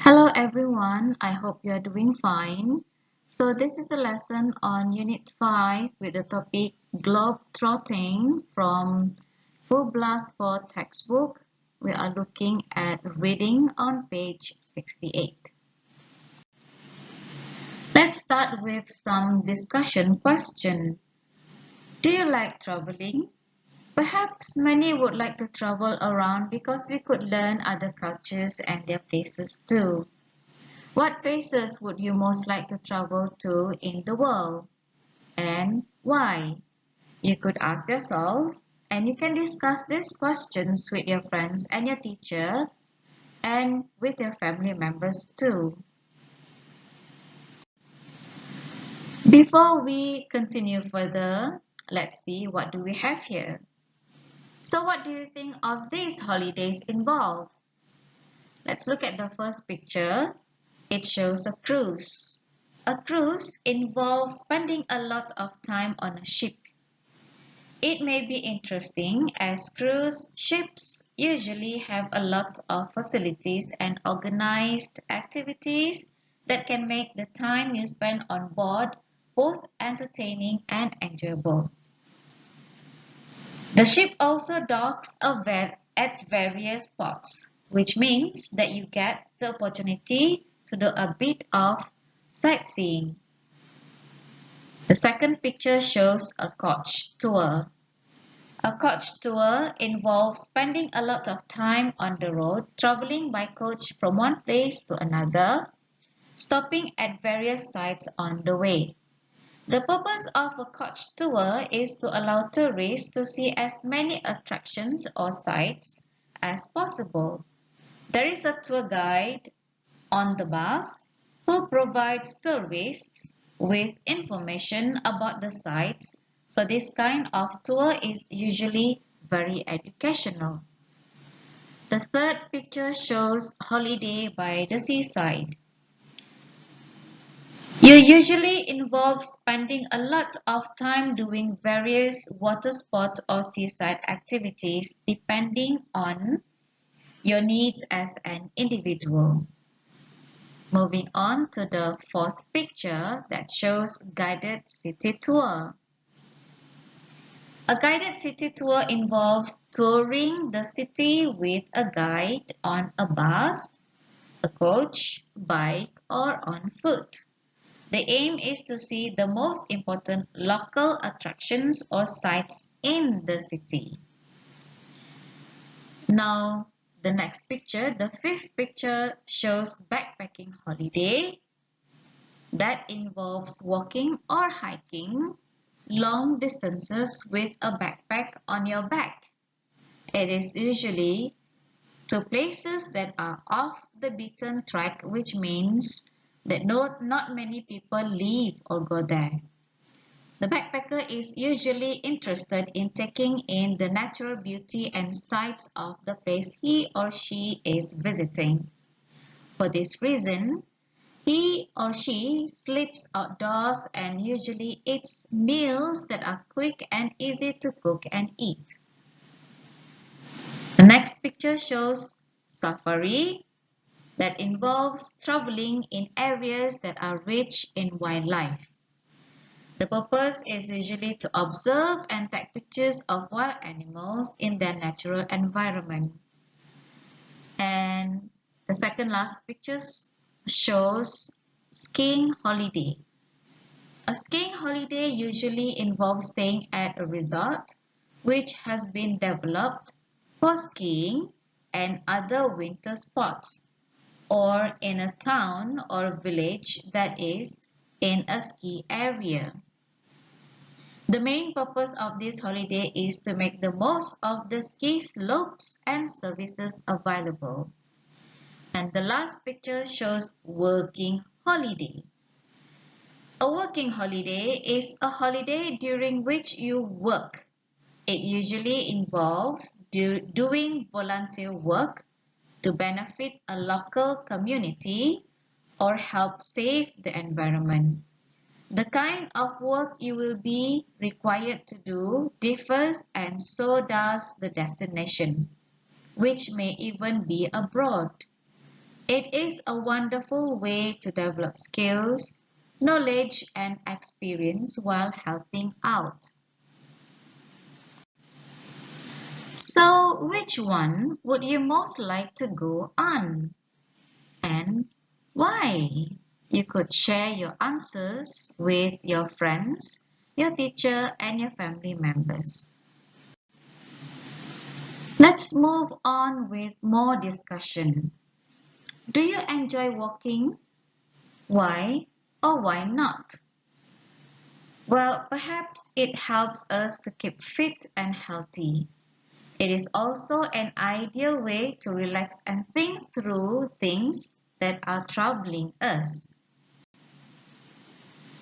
Hello everyone, I hope you are doing fine. So this is a lesson on Unit 5 with the topic Globetrotting from Full Blast for textbook. We are looking at reading on page 68. Let's start with some discussion question. Do you like traveling? Perhaps many would like to travel around because we could learn other cultures and their places too. What places would you most like to travel to in the world and why? You could ask yourself, and you can discuss these questions with your friends and your teacher and with your family members too. Before we continue further, let's see what do we have here. So what do you think of these holidays involved? Let's look at the first picture. It shows a cruise. A cruise involves spending a lot of time on a ship. It may be interesting as cruise ships usually have a lot of facilities and organized activities that can make the time you spend on board both entertaining and enjoyable. The ship also docks at various ports, which means that you get the opportunity to do a bit of sightseeing. The second picture shows a coach tour. A coach tour involves spending a lot of time on the road, traveling by coach from one place to another, stopping at various sites on the way. The purpose of a coach tour is to allow tourists to see as many attractions or sites as possible. There is a tour guide on the bus who provides tourists with information about the sites, so this kind of tour is usually very educational. The third picture shows holiday by the seaside. You usually involve spending a lot of time doing various water sports or seaside activities depending on your needs as an individual. Moving on to the fourth picture that shows guided city tour. A guided city tour involves touring the city with a guide on a bus, a coach, bike, or on foot. The aim is to see the most important local attractions or sites in the city. Now, the next picture, the fifth picture, shows backpacking holiday that involves walking or hiking long distances with a backpack on your back. It is usually to places that are off the beaten track, which means that not many people live or go there. The backpacker is usually interested in taking in the natural beauty and sights of the place he or she is visiting. For this reason, he or she sleeps outdoors and usually eats meals that are quick and easy to cook and eat. The next picture shows safari that involves traveling in areas that are rich in wildlife. The purpose is usually to observe and take pictures of wild animals in their natural environment. And the second last picture shows skiing holiday. A skiing holiday usually involves staying at a resort which has been developed for skiing and other winter sports, or in a town or village that is in a ski area. The main purpose of this holiday is to make the most of the ski slopes and services available. And the last picture shows working holiday. A working holiday is a holiday during which you work. It usually involves doing volunteer work to benefit a local community or help save the environment. The kind of work you will be required to do differs, and so does the destination, which may even be abroad. It is a wonderful way to develop skills, knowledge, and experience while helping out. So, which one would you most like to go on? And why? You could share your answers with your friends, your teacher, and your family members. Let's move on with more discussion. Do you enjoy walking? Why or why not? Well, perhaps it helps us to keep fit and healthy. It is also an ideal way to relax and think through things that are troubling us.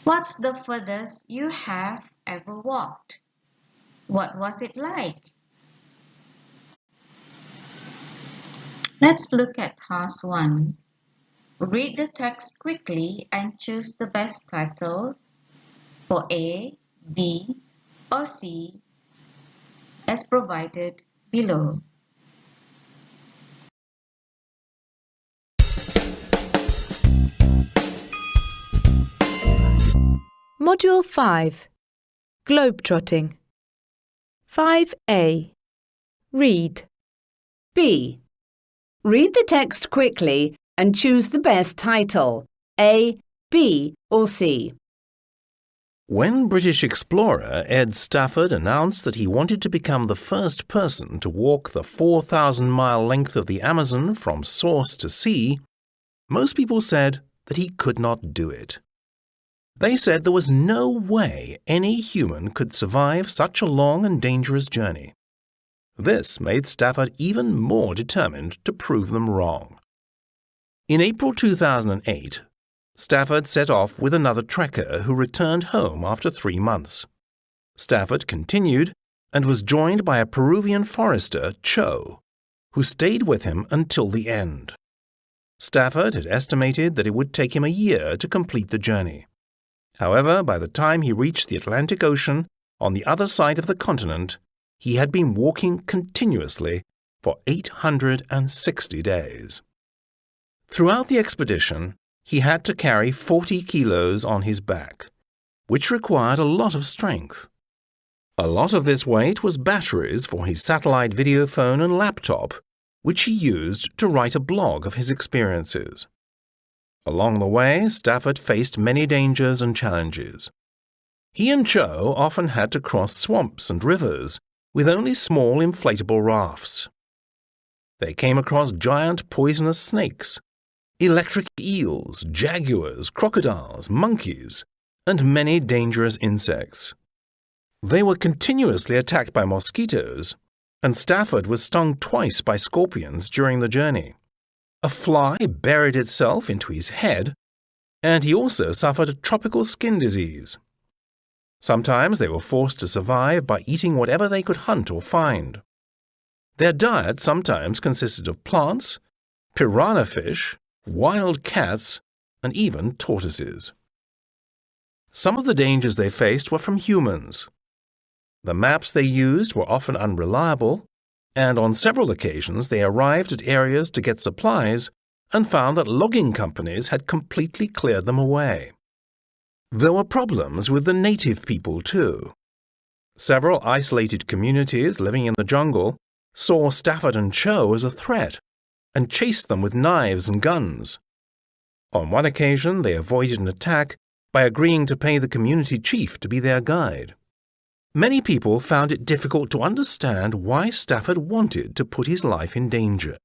What's the furthest you have ever walked? What was it like? Let's look at task 1. Read the text quickly and choose the best title for A, B, or C as provided below. Module 5. Globetrotting. 5A. Read. B. Read the text quickly and choose the best title, A, B or C. When British explorer Ed Stafford announced that he wanted to become the first person to walk the 4,000-mile length of the Amazon from source to sea, most people said that he could not do it. They said there was no way any human could survive such a long and dangerous journey. This made Stafford even more determined to prove them wrong. In April 2008, Stafford set off with another trekker who returned home after 3 months. Stafford continued and was joined by a Peruvian forester, Cho, who stayed with him until the end. Stafford had estimated that it would take him a year to complete the journey. However, by the time he reached the Atlantic Ocean, on the other side of the continent, he had been walking continuously for 860 days. Throughout the expedition, he had to carry 40 kilos on his back, which required a lot of strength. A lot of this weight was batteries for his satellite video phone and laptop, which he used to write a blog of his experiences. Along the way, Stafford faced many dangers and challenges. He and Cho often had to cross swamps and rivers with only small inflatable rafts. They came across giant poisonous snakes, electric eels, jaguars, crocodiles, monkeys, and many dangerous insects. They were continuously attacked by mosquitoes, and Stafford was stung twice by scorpions during the journey. A fly buried itself into his head, and he also suffered a tropical skin disease. Sometimes they were forced to survive by eating whatever they could hunt or find. Their diet sometimes consisted of plants, piranha fish, wild cats, and even tortoises. Some of the dangers they faced were from humans. The maps they used were often unreliable, and on several occasions they arrived at areas to get supplies and found that logging companies had completely cleared them away. There were problems with the native people too. Several isolated communities living in the jungle saw Stafford and Cho as a threat and chased them with knives and guns. On one occasion, they avoided an attack by agreeing to pay the community chief to be their guide. Many people found it difficult to understand why Stafford wanted to put his life in danger.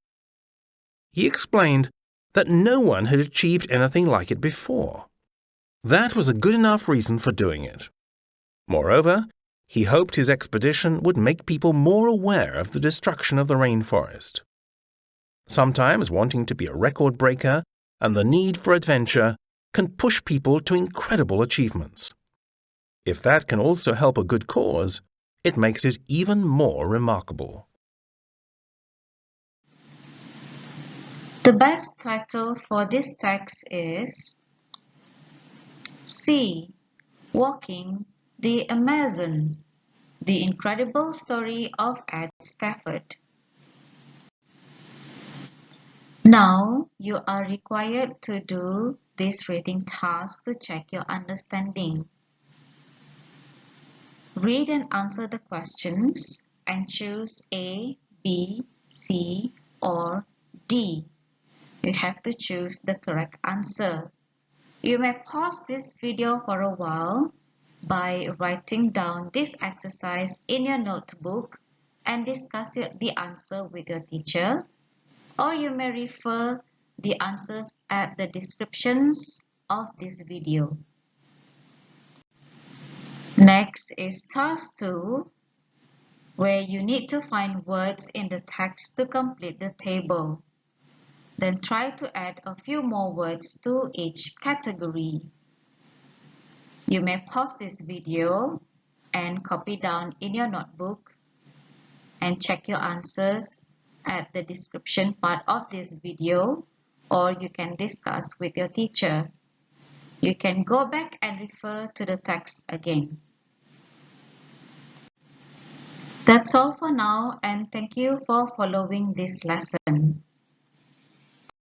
He explained that no one had achieved anything like it before. That was a good enough reason for doing it. Moreover, he hoped his expedition would make people more aware of the destruction of the rainforest. Sometimes wanting to be a record breaker and the need for adventure can push people to incredible achievements. If that can also help a good cause, it makes it even more remarkable. The best title for this text is C. Walking the Amazon, The Incredible Story of Ed Stafford. Now, you are required to do this reading task to check your understanding. Read and answer the questions and choose A, B, C, or D. You have to choose the correct answer. You may pause this video for a while by writing down this exercise in your notebook and discuss the answer with your teacher, or you may refer the answers at the descriptions of this video. Next is task 2, where you need to find words in the text to complete the table. Then try to add a few more words to each category. You may pause this video and copy down in your notebook and check your answers at the description part of this video, or you can discuss with your teacher. You can go back and refer to the text again. That's all for now, and thank you for following this lesson.